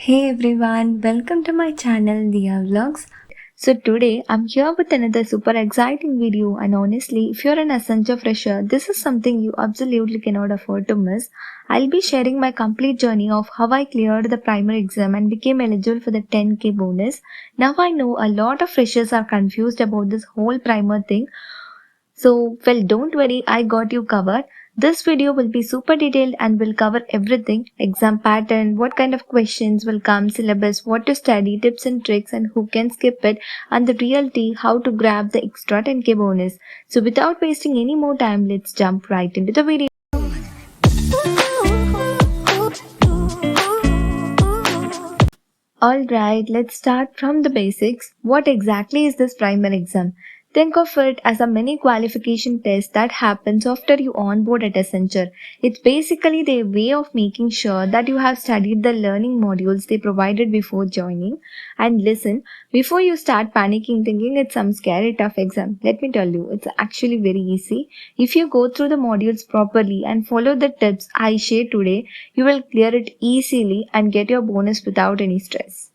Hey everyone, welcome to my channel Dia Vlogs. So today I'm here with another super exciting video, and honestly if you're an Accenture fresher, this is something you absolutely cannot afford to miss. I'll be sharing my complete journey of how I cleared the primary exam and became eligible for the 10k bonus. Now I know a lot of freshers are confused about this whole primer thing. So, well, don't worry, I got you covered. This video will be super detailed and will cover everything: exam pattern, what kind of questions will come, syllabus, what to study, tips and tricks, and who can skip it, and the real tea, how to grab the extra 10k bonus. So, without wasting any more time, let's jump right into the video. Alright, let's start from the basics. What exactly is this primary exam? Think of it as a mini qualification test that happens after you onboard at Accenture. It's basically their way of making sure that you have studied the learning modules they provided before joining. And listen, before you start panicking thinking it's some scary tough exam, let me tell you, it's actually very easy. If you go through the modules properly and follow the tips I share today, you will clear it easily and get your bonus without any stress.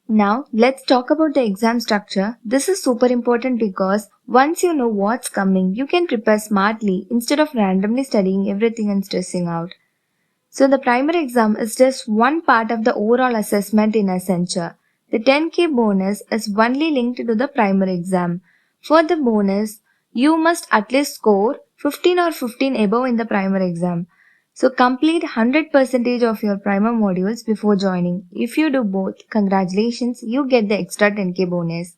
Now, let's talk about the exam structure. This is super important because once you know what's coming, you can prepare smartly instead of randomly studying everything and stressing out. So, the primary exam is just one part of the overall assessment in Accenture. The 10k bonus is only linked to the primary exam. For the bonus, you must at least score 15 or 15 above in the primary exam. So complete 100% of your primer modules before joining. If you do both, congratulations, you get the extra 10k bonus.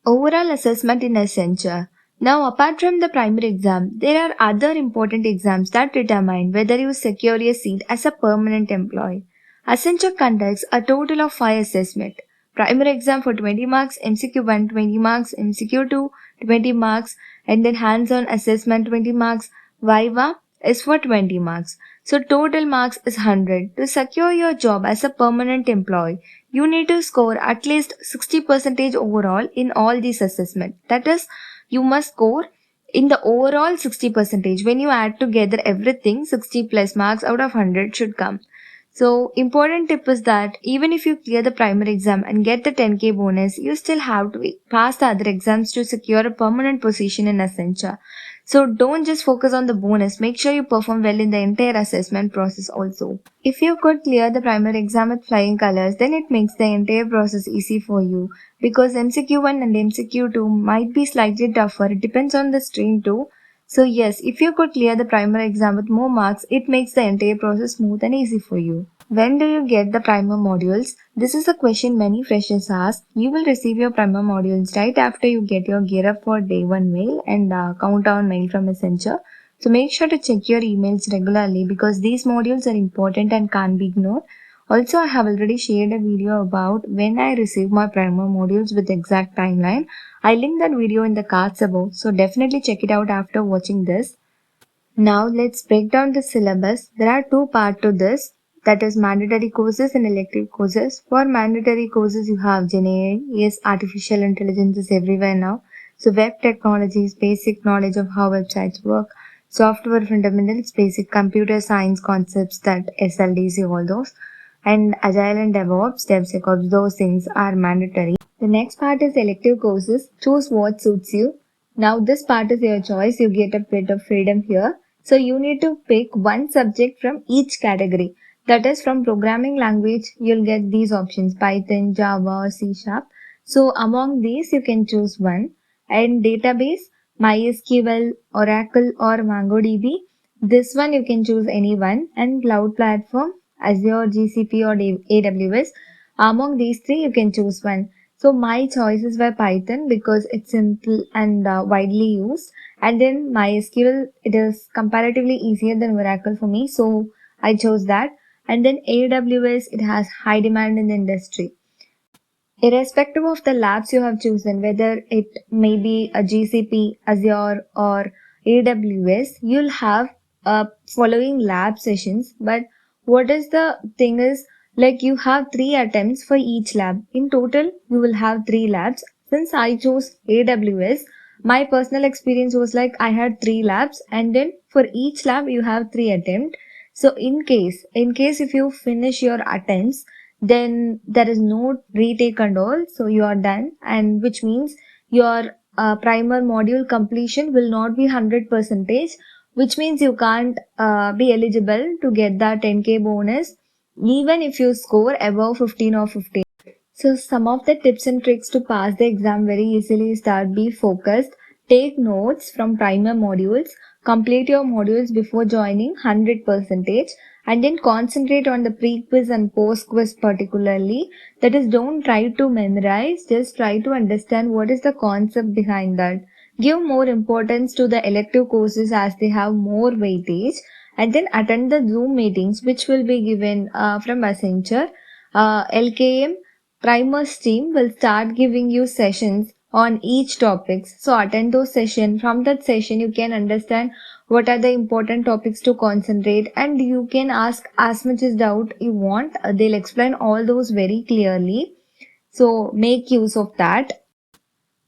Overall assessment in Accenture. Now, apart from the primary exam, there are other important exams that determine whether you secure a seat as a permanent employee. Accenture conducts a total of 5 assessments. Primary exam for 20 marks, MCQ 1 20 marks, MCQ 2 20 marks, and then hands-on assessment 20 marks. Viva is for 20 marks. So total marks is 100. To secure your job as a permanent employee, you need to score at least 60% overall in all these assessments. That is, you must score in the overall 60%. When you add together everything, 60 plus marks out of 100 should come. So, important tip is that even if you clear the primary exam and get the 10k bonus, you still have to pass the other exams to secure a permanent position in Accenture. So don't just focus on the bonus, make sure you perform well in the entire assessment process also. If you could clear the primary exam with flying colors, then it makes the entire process easy for you, because MCQ1 and MCQ2 might be slightly tougher, it depends on the stream too. So yes, if you could clear the primary exam with more marks, it makes the entire process smooth and easy for you. When do you get the primer modules? This is a question many freshers ask. You will receive your primer modules right after you get your Gear Up for Day 1 mail and countdown mail from Accenture. So make sure to check your emails regularly because these modules are important and can't be ignored. Also, I have already shared a video about when I received my primer modules with exact timeline. I linked that video in the cards above, so definitely check it out after watching this. Now let's break down the syllabus. There are two parts to this, that is mandatory courses and elective courses. For mandatory courses you have GenAI. Yes, artificial intelligence is everywhere now. So web technologies, basic knowledge of how websites work, software fundamentals, basic computer science concepts, that SLDC, all those, and agile and DevOps, DevSecOps, those things are mandatory. The next part is elective courses. Choose what suits you. Now this part is your choice. You get a bit of freedom here. So you need to pick one subject from each category. That is, from programming language, you'll get these options: Python, Java, or C Sharp. So among these, you can choose one. And database, MySQL, Oracle, or MongoDB. This one you can choose any one. And cloud platform, Azure, GCP, or AWS. Among these three, you can choose one. So my choices were Python because it's simple and widely used. And then MySQL, it is comparatively easier than Oracle for me, so I chose that. And then AWS, it has high demand in the industry. Irrespective of the labs you have chosen, whether it may be a GCP, Azure, or AWS, you'll have following lab sessions. But what is the thing is, like, you have 3 attempts for each lab. In total, you will have 3 labs. Since I chose AWS, my personal experience was like I had 3 labs, and then for each lab you have 3 attempts. So in case if you finish your attempts, then there is no retake and all, so you are done, and which means your primer module completion will not be 100%, which means you can't be eligible to get that 10k bonus even if you score above 15 or 15. So some of the tips and tricks to pass the exam very easily is that be focused, take notes from primer modules, complete your modules before joining 100%, and then concentrate on the pre-quiz and post-quiz particularly. That is, don't try to memorize, just try to understand what is the concept behind that. Give more importance to the elective courses as they have more weightage, and then attend the Zoom meetings which will be given from Accenture. LKM Primers team will start giving you sessions on each topics. So attend those sessions. From that session, you can understand what are the important topics to concentrate, and you can ask as much as doubt you want. They'll explain all those very clearly. So make use of that.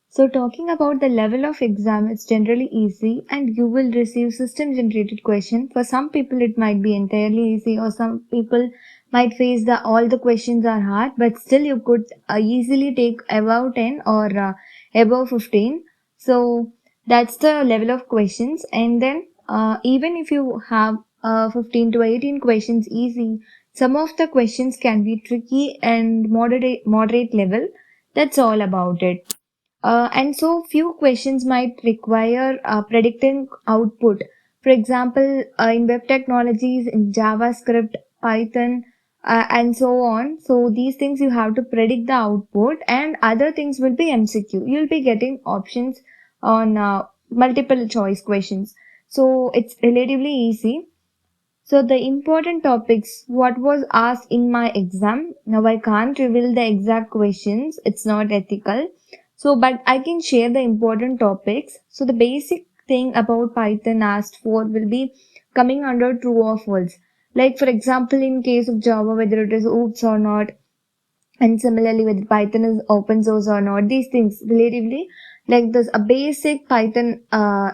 So talking about the level of exam, it's generally easy and you will receive system generated question. For some people it might be entirely easy, or some people might face the all the questions are hard, but still you could easily take above 10 or above 15. So that's the level of questions. And then even if you have 15 to 18 questions easy, some of the questions can be tricky and moderate level. That's all about it. And so few questions might require predicting output. For example, in web technologies, in JavaScript, Python, and so on. So these things you have to predict the output, and other things will be MCQ. You'll be getting options on multiple choice questions. So it's relatively easy. So the important topics, what was asked in my exam. Now I can't reveal the exact questions. It's not ethical. So, but I can share the important topics. So the basic thing about Python asked for will be coming under true or false. Like for example, in case of Java, whether it is oops or not, and similarly with Python is open source or not, these things relatively like this, a basic Python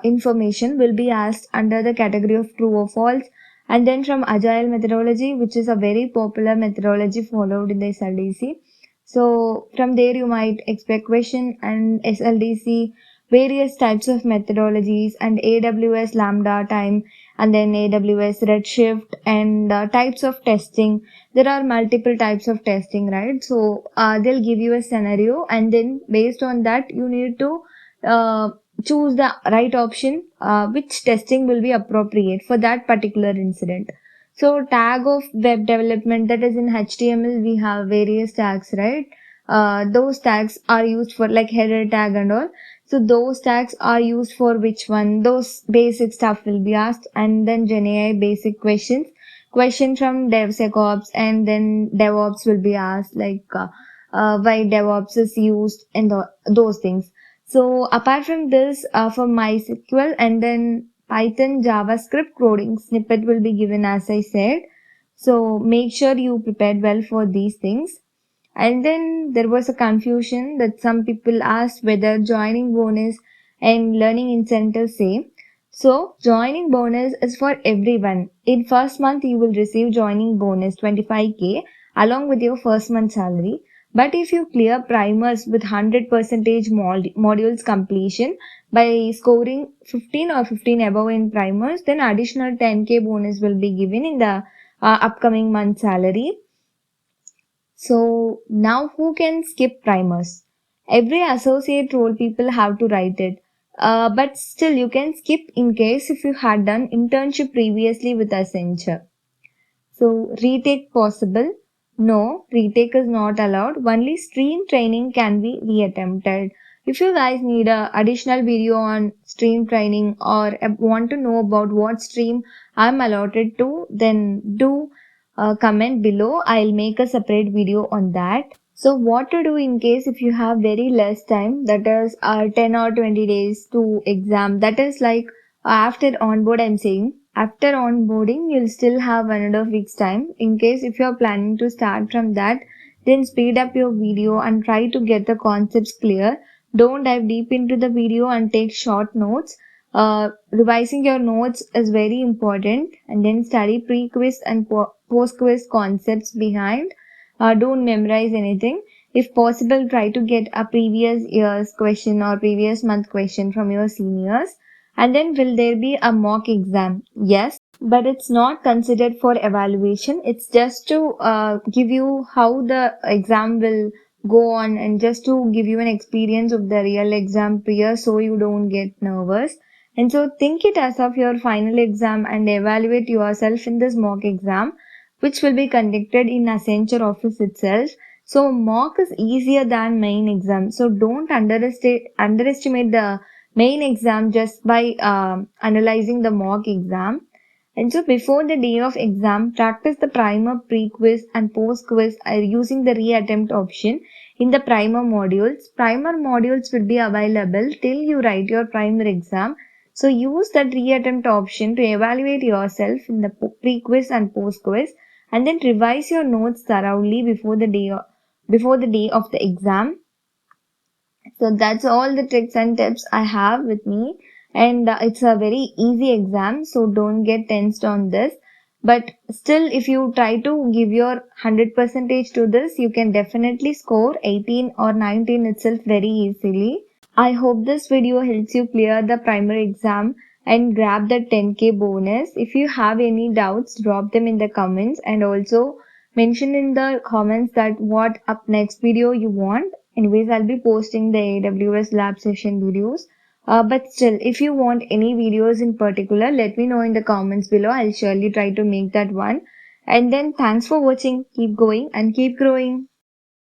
information will be asked under the category of true or false. And then from agile methodology, which is a very popular methodology followed in the SLDC, so from there you might expect question. And SLDC, various types of methodologies, and AWS Lambda time, and then AWS Redshift, and types of testing. There are multiple types of testing, right? So they'll give you a scenario, and then based on that you need to uh, choose the right option, which testing will be appropriate for that particular incident. So tag of web development, that is in HTML we have various tags, right? Those tags are used for like header tag and all. So those tags are used for which one? Those basic stuff will be asked. And then GenAI basic questions. Question from DevSecOps, and then DevOps will be asked, like why DevOps is used, and those things. So apart from this, for MySQL and then Python, JavaScript coding snippet will be given as I said. So make sure you prepared well for these things. And then there was a confusion that some people asked whether joining bonus and learning incentives same. So joining bonus is for everyone. In first month you will receive joining bonus 25k along with your first month salary. But if you clear primers with 100% modules completion by scoring 15 or 15 above in primers, then additional 10k bonus will be given in the upcoming month salary. So now who can skip primers? Every associate role people have to write it. But still you can skip in case if you had done internship previously with Accenture. So retake possible? No, retake is not allowed. Only stream training can be reattempted. If you guys need a additional video on stream training, or want to know about what stream I'm allotted to, then do comment below. I'll make a separate video on that. So what to do in case if you have very less time, that is 10 or 20 days to exam. That is like after onboard I'm saying. After onboarding, you'll still have 1.5 weeks time. In case if you're planning to start from that, then speed up your video and try to get the concepts clear. Don't dive deep into the video and take short notes. Revising your notes is very important, and then study pre-quiz and post-quiz concepts behind. Don't memorize anything. If possible, try to get a previous year's question or previous month question from your seniors. And then will there be a mock exam? Yes, but it's not considered for evaluation. It's just to give you how the exam will go on and just to give you an experience of the real exam prior so you don't get nervous. And so think it as of your final exam and evaluate yourself in this mock exam, which will be conducted in Accenture office itself. So mock is easier than main exam. So don't underestimate the main exam just by analyzing the mock exam. And so before the day of exam, practice the primer pre-quiz and post-quiz using the reattempt option in the primer modules. Primer modules will be available till you write your primer exam. So use that reattempt option to evaluate yourself in the pre-quiz and post-quiz, and then revise your notes thoroughly before the day of the exam. So that's all the tricks and tips I have with me. And it's a very easy exam, so don't get tensed on this. But still, if you try to give your 100% to this, you can definitely score 18 or 19 itself very easily. I hope this video helps you clear the primary exam and grab the 10K bonus. If you have any doubts, drop them in the comments, and also mention in the comments that what up next video you want. Anyways, I'll be posting the AWS lab session videos. But still, if you want any videos in particular, let me know in the comments below. I'll surely try to make that one. And then thanks for watching. Keep going and keep growing.